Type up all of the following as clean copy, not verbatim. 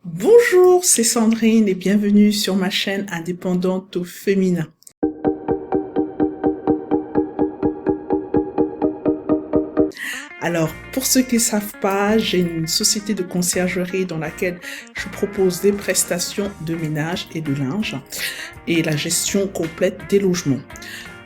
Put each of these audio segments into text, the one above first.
Bonjour, c'est Sandrine et bienvenue sur ma chaîne indépendante au féminin. Alors, pour ceux qui ne savent pas, j'ai une société de conciergerie dans laquelle je propose des prestations de ménage et de linge et la gestion complète des logements.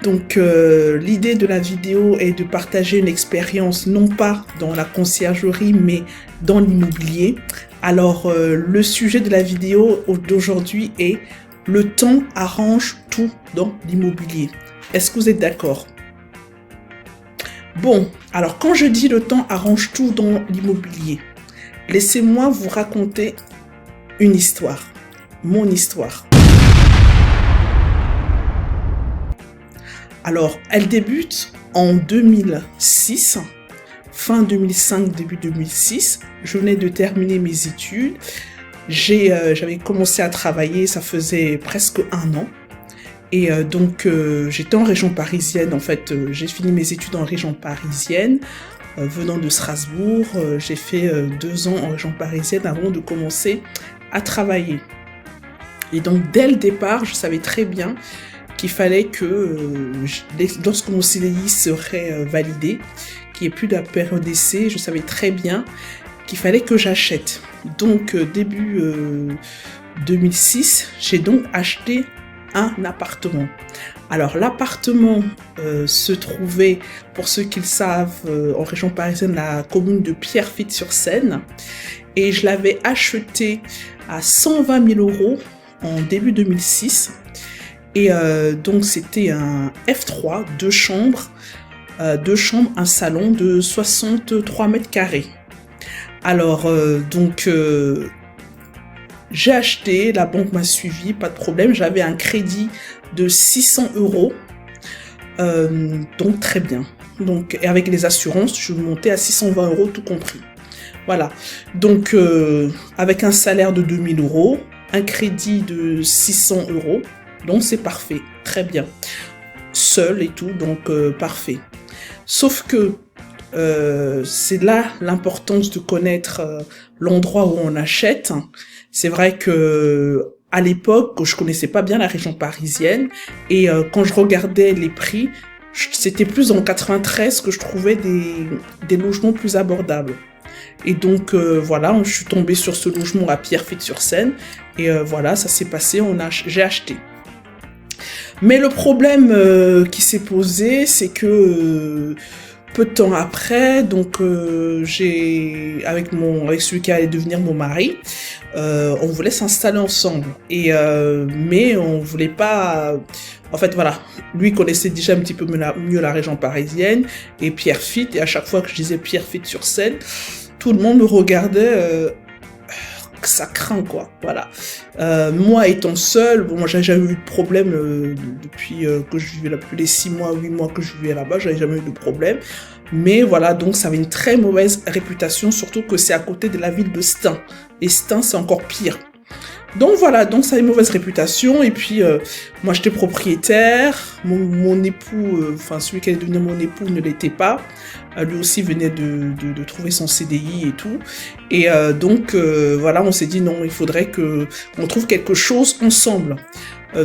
Donc, l'idée de la vidéo est de partager une expérience non pas dans la conciergerie mais dans l'immobilier. Alors, le sujet de la vidéo d'aujourd'hui est « Le temps arrange tout dans l'immobilier ». Est-ce que vous êtes d'accord ? Bon, alors quand je dis « Le temps arrange tout dans l'immobilier », laissez-moi vous raconter une histoire, mon histoire. Alors, elle débute en 2006, fin 2005, début 2006. Je venais de terminer mes études. J'avais commencé à travailler, ça faisait presque 1 an. Et donc, j'étais en région parisienne. En fait, j'ai fini mes études en région parisienne, venant de Strasbourg. J'ai fait 2 ans en région parisienne avant de commencer à travailler. Et donc, dès le départ, je savais très bien qu'il fallait que, lorsque mon CDI serait validé, qu'il n'y ait plus de période d'essai, je savais très bien qu'il fallait que j'achète. Donc, début 2006, j'ai donc acheté un appartement. Alors, l'appartement se trouvait, pour ceux qui le savent, en région parisienne, la commune de Pierrefitte-sur-Seine. Et je l'avais acheté à 120 000 € en début 2006. Et donc, c'était un F3, 2 chambres, un salon de 63 mètres carrés. Alors, j'ai acheté, la banque m'a suivi, pas de problème. J'avais un crédit de 600 €, donc très bien. Donc, et avec les assurances, je montais à 620 € tout compris. Voilà. Donc, avec un salaire de 2000 €, un crédit de 600 €, donc c'est parfait, très bien. Seul et tout, donc parfait. Sauf que c'est là l'importance de connaître l'endroit où on achète. C'est vrai que à l'époque, je connaissais pas bien la région parisienne et quand je regardais les prix, c'était plus en 93 que je trouvais des logements plus abordables. Et donc voilà, je suis tombée sur ce logement à Pierrefitte-sur-Seine et voilà, ça s'est passé, j'ai acheté. Mais le problème qui s'est posé, c'est que peu de temps après, donc avec celui qui allait devenir mon mari, on voulait s'installer ensemble. Et mais on voulait pas. En fait, voilà, lui connaissait déjà un petit peu mieux la région parisienne et Pierrefitte. Et à chaque fois que je disais Pierrefitte-sur-Seine, tout le monde me regardait. Ça craint, quoi, voilà. Moi étant seule, bon, moi j'avais jamais eu de problème depuis que je vivais là, depuis les 6 mois, 8 mois que je vivais là-bas, j'avais jamais eu de problème. Mais voilà, donc ça avait une très mauvaise réputation, surtout que c'est à côté de la ville de Stein. Et Stein, c'est encore pire. Donc voilà, donc ça a une mauvaise réputation. Et puis, moi j'étais propriétaire, mon époux, enfin celui qui allait devenir mon époux ne l'était pas. Lui aussi venait de trouver son CDI et tout. Et donc, voilà, on s'est dit non, il faudrait qu'on trouve quelque chose ensemble.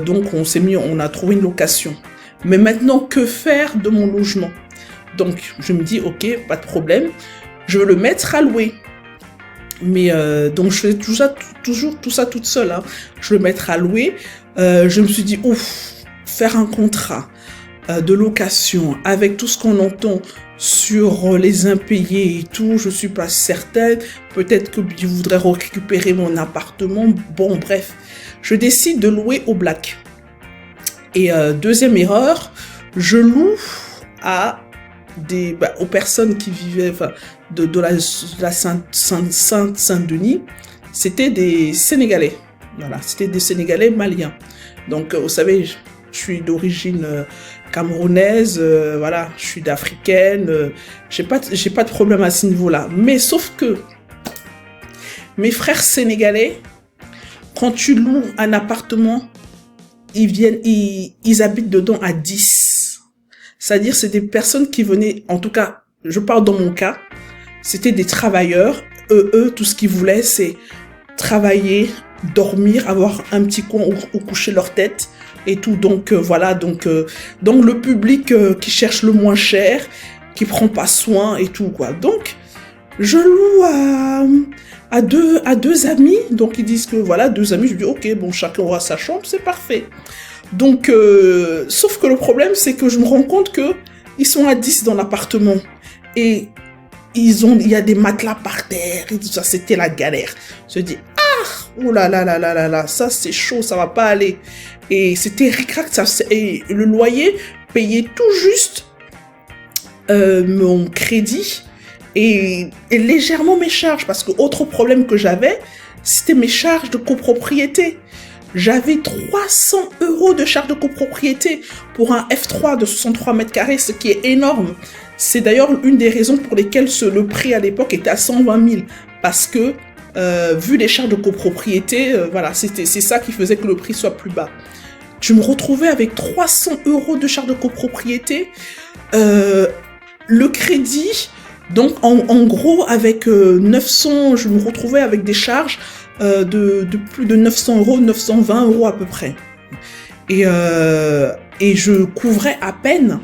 Donc, on a trouvé une location. Mais maintenant, que faire de mon logement ? Donc, je me dis, ok, pas de problème, je veux le mettre à louer. Mais donc, je fais toujours tout ça toute seule. Hein. Je veux le mettre à louer. Je me suis dit, ouf, faire un contrat de location avec tout ce qu'on entend sur les impayés et tout, je suis pas certaine. Peut-être que je voudrais récupérer mon appartement. Bon, bref, je décide de louer au black. Et deuxième erreur, je loue aux personnes qui vivaient de la Saint-Denis. C'était des Sénégalais. Voilà, c'était des Sénégalais maliens. Donc, vous savez, je suis d'origine camerounaise, voilà, je suis d'africaine, j'ai pas de problème à ce niveau-là. Mais sauf que mes frères sénégalais, quand tu loues un appartement, ils habitent dedans à 10. C'est-à-dire, c'est des personnes qui venaient, en tout cas, je parle dans mon cas, c'était des travailleurs. Eux, tout ce qu'ils voulaient, c'est travailler, dormir, avoir un petit coin où coucher leur tête et tout. Donc voilà, donc le public qui cherche le moins cher, qui prend pas soin et tout quoi. Donc je loue à deux amis, donc ils disent que voilà, 2 amis, je dis ok, bon, chacun aura sa chambre, c'est parfait. Donc sauf que le problème c'est que je me rends compte que ils sont à 10 dans l'appartement et il y a des matelas par terre et tout ça, c'était la galère. Je dis oh là là là là là là, ça c'est chaud, ça va pas aller. Et c'était ric-rac, et le loyer payait tout juste mon crédit et légèrement mes charges, parce que autre problème que j'avais, c'était mes charges de copropriété. J'avais 300 € de charges de copropriété pour un F3 de 63 mètres carrés, ce qui est énorme. C'est d'ailleurs une des raisons pour lesquelles le prix à l'époque était à 120 000, parce que vu les charges de copropriété, voilà, c'est ça qui faisait que le prix soit plus bas. Je me retrouvais avec 300 € de charges de copropriété, le crédit, donc en gros avec 900, je me retrouvais avec des charges de plus de 900 €, 920 € à peu près. Et je couvrais à peine.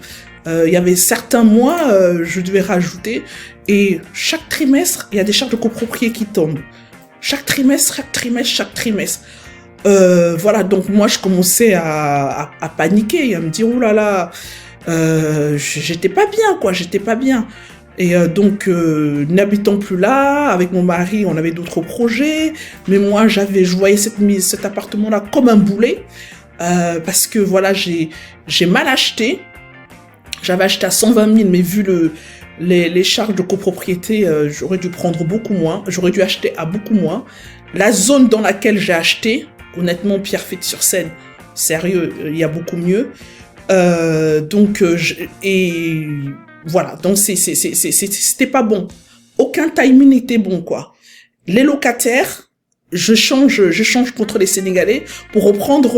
Il y avait certains mois, je devais rajouter, et chaque trimestre, il y a des charges de copropriété qui tombent. Chaque trimestre. Voilà, donc moi je commençais à paniquer et à me dire oh là là, j'étais pas bien quoi, j'étais pas bien. Et donc n'habitant plus là, avec mon mari, on avait d'autres projets, mais moi je voyais cet appartement là comme un boulet, parce que voilà, j'ai mal acheté. J'avais acheté à 120 000, mais vu les charges de copropriété, j'aurais dû prendre beaucoup moins. J'aurais dû acheter à beaucoup moins. La zone dans laquelle j'ai acheté, honnêtement, Pierrefitte-sur-Seine, sérieux, il y a beaucoup mieux. Et voilà, donc c'était pas bon. Aucun timing n'était bon, quoi. Les locataires, je change contre les Sénégalais pour reprendre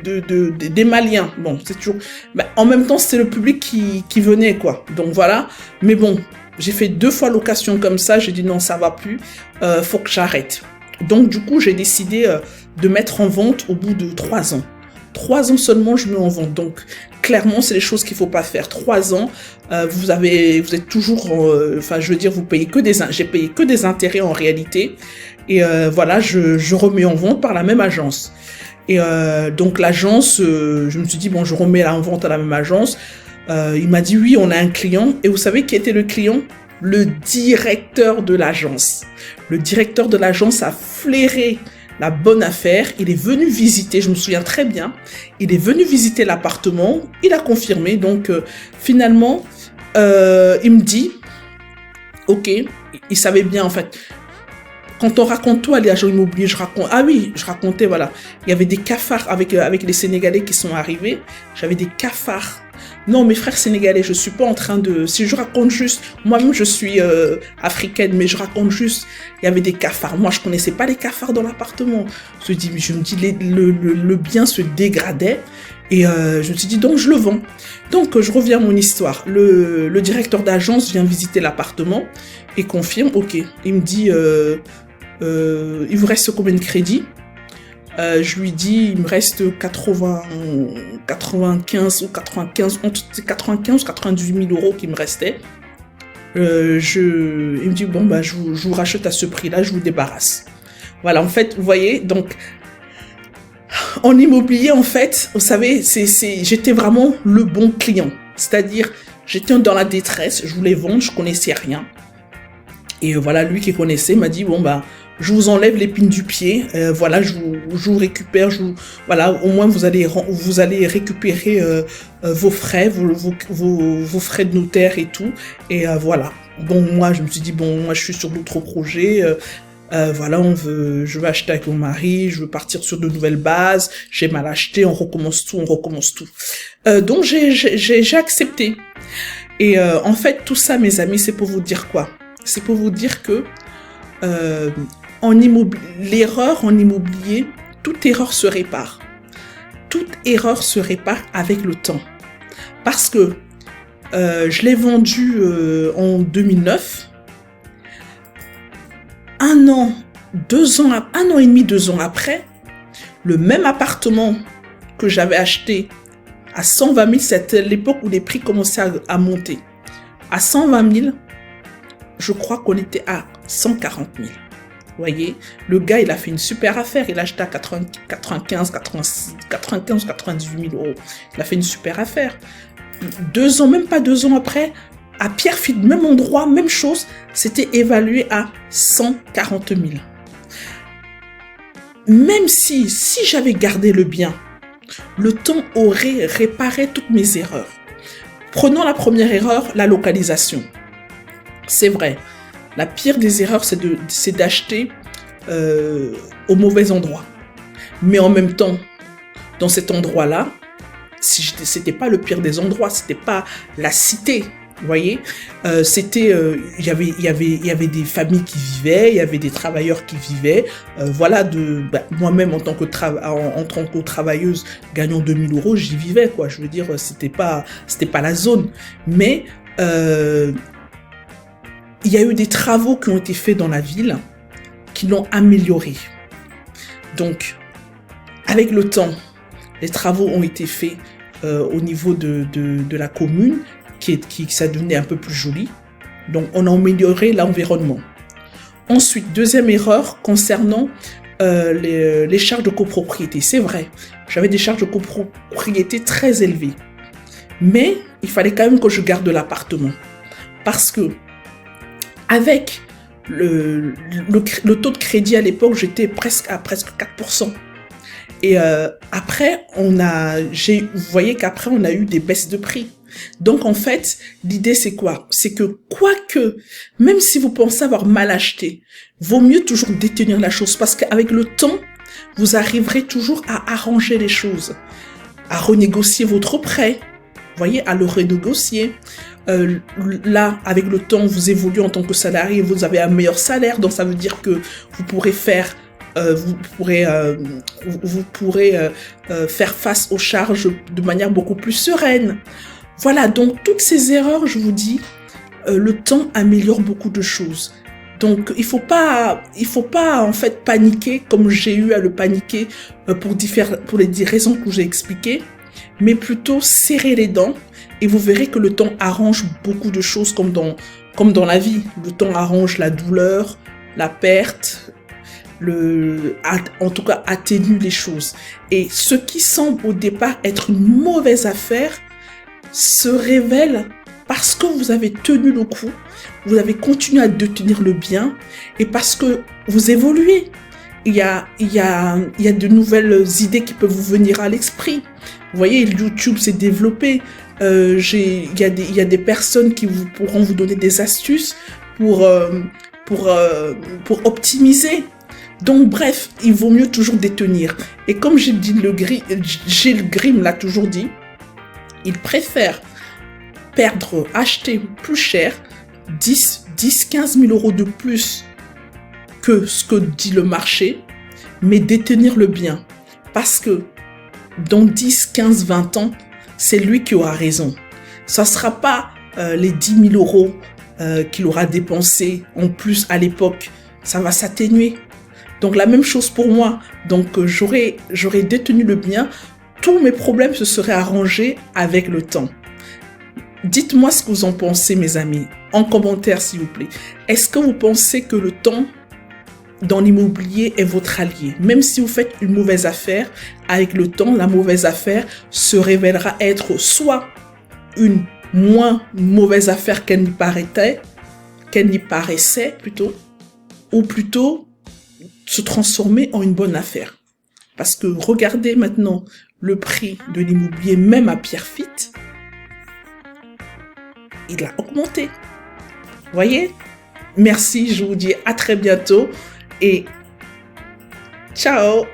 des Maliens. Bon, c'est toujours... Ben, en même temps, c'était le public qui venait, quoi. Donc voilà. Mais bon, j'ai fait 2 fois location comme ça. J'ai dit non, ça va plus. Faut que j'arrête. Donc du coup, j'ai décidé de mettre en vente au bout de 3 ans. 3 ans seulement, je mets en vente. Donc clairement, c'est les choses qu'il faut pas faire. 3 ans, vous êtes toujours... Enfin, je veux dire, j'ai payé que des intérêts en réalité. Et voilà, je remets en vente par la même agence. Et donc l'agence, je me suis dit, bon, je remets en vente à la même agence. Il m'a dit, oui, on a un client. Et vous savez qui était le client? Le directeur de l'agence. Le directeur de l'agence a flairé la bonne affaire. Il est venu visiter, je me souviens très bien. Il est venu visiter l'appartement. Il a confirmé. Donc finalement, il me dit, ok, il savait bien en fait. Quand on raconte tout à l'agent immobilier, je racontais, voilà. Il y avait des cafards avec les Sénégalais qui sont arrivés. J'avais des cafards. Non, mes frères sénégalais, je suis pas en train de... Si je raconte juste... Moi-même, je suis africaine, mais je raconte juste... Il y avait des cafards. Moi, je connaissais pas les cafards dans l'appartement. Je me dis, le bien se dégradait. Et je me suis dit, donc, je le vends. Donc, je reviens à mon histoire. Le directeur d'agence vient visiter l'appartement et confirme, ok. Il me dit... il vous reste combien de crédits? Je lui dis, il me reste 95 ou 98 000 € qui me restaient. Il me dit, bon, bah, je vous rachète à ce prix-là, je vous débarrasse. Voilà, en fait, vous voyez, donc, en immobilier, en fait, vous savez, j'étais vraiment le bon client. C'est-à-dire, j'étais dans la détresse, je voulais vendre, je connaissais rien. Et voilà, lui qui connaissait m'a dit, bon, bah, je vous enlève l'épine du pied, voilà, je vous récupère, voilà, au moins vous allez récupérer vos frais, vos frais de notaire et tout, et voilà. Bon, moi, je me suis dit, bon, moi, je suis sur d'autres projets, voilà, je veux acheter avec mon mari, je veux partir sur de nouvelles bases, j'ai mal acheté, on recommence tout. Donc, j'ai accepté. Et en fait, tout ça, mes amis, c'est pour vous dire quoi? C'est pour vous dire que l'erreur en immobilier, toute erreur se répare. Toute erreur se répare avec le temps. Parce que je l'ai vendu en 2009. 1 an un an et demi, 2 ans après, le même appartement que j'avais acheté à 120 000, c'était l'époque où les prix commençaient à monter. À 120 000, je crois qu'on était à 140 000. Vous voyez, le gars, il a fait une super affaire. Il a acheté à 95, 98 000 euros. Il a fait une super affaire. 2 ans, même pas 2 ans après, à Pierrefitte, même endroit, même chose, c'était évalué à 140 000. Même si j'avais gardé le bien, le temps aurait réparé toutes mes erreurs. Prenons la première erreur, la localisation. C'est vrai, la pire des erreurs, c'est d'acheter au mauvais endroit. Mais en même temps, dans cet endroit-là, c'était pas le pire des endroits, c'était pas la cité. Vous voyez, il y avait des familles qui vivaient, il y avait des travailleurs qui vivaient. Voilà, moi-même en tant que travailleuse gagnant 2000 euros, j'y vivais, quoi. Je veux dire, c'était pas la zone. Mais il y a eu des travaux qui ont été faits dans la ville qui l'ont amélioré. Donc, avec le temps, les travaux ont été faits au niveau de la commune, ça devenait un peu plus joli. Donc, on a amélioré l'environnement. Ensuite, deuxième erreur concernant les charges de copropriété. C'est vrai, j'avais des charges de copropriété très élevées. Mais il fallait quand même que je garde l'appartement. Parce que, avec le taux de crédit à l'époque, j'étais à presque 4%. Et après, vous voyez qu'après, on a eu des baisses de prix. Donc, en fait, l'idée, c'est quoi? C'est que, même si vous pensez avoir mal acheté, vaut mieux toujours détenir la chose parce qu'avec le temps, vous arriverez toujours à arranger les choses, à renégocier votre prêt, vous voyez, à le renégocier. Là, avec le temps, vous évoluez en tant que salarié, vous avez un meilleur salaire, donc ça veut dire que vous pourrez faire face aux charges de manière beaucoup plus sereine. Voilà, donc toutes ces erreurs, je vous dis, le temps améliore beaucoup de choses. Donc il faut pas en fait paniquer comme j'ai eu à le paniquer pour les raisons que j'ai expliquées, mais plutôt serrer les dents et vous verrez que le temps arrange beaucoup de choses comme dans la vie. Le temps arrange la douleur, la perte, en tout cas atténue les choses. Et ce qui semble au départ être une mauvaise affaire se révèle parce que vous avez tenu le coup, vous avez continué à détenir le bien et parce que vous évoluez. Il y a de nouvelles idées qui peuvent vous venir à l'esprit. Vous voyez, YouTube s'est développé. Il y a des personnes qui pourront vous donner des astuces pour optimiser. Donc bref, il vaut mieux toujours détenir. Et comme Gilles Grimm l'a toujours dit, il préfère acheter plus cher, 15 000 euros de plus que ce que dit le marché, mais détenir le bien. Parce que dans 10, 15, 20 ans, c'est lui qui aura raison. Ça ne sera pas les 10 000 euros qu'il aura dépensé en plus à l'époque. Ça va s'atténuer. Donc la même chose pour moi. Donc j'aurais détenu le bien. Tous mes problèmes se seraient arrangés avec le temps. Dites-moi ce que vous en pensez, mes amis, en commentaire s'il vous plaît. Est-ce que vous pensez que le temps dans l'immobilier est votre allié? Même si vous faites une mauvaise affaire, avec le temps, la mauvaise affaire se révélera être soit une moins mauvaise affaire qu'elle n'y paraissait plutôt, ou plutôt se transformer en une bonne affaire. Parce que regardez maintenant le prix de l'immobilier, même à Pierrefitte, il a augmenté. Voyez? Merci, je vous dis à très bientôt et ciao!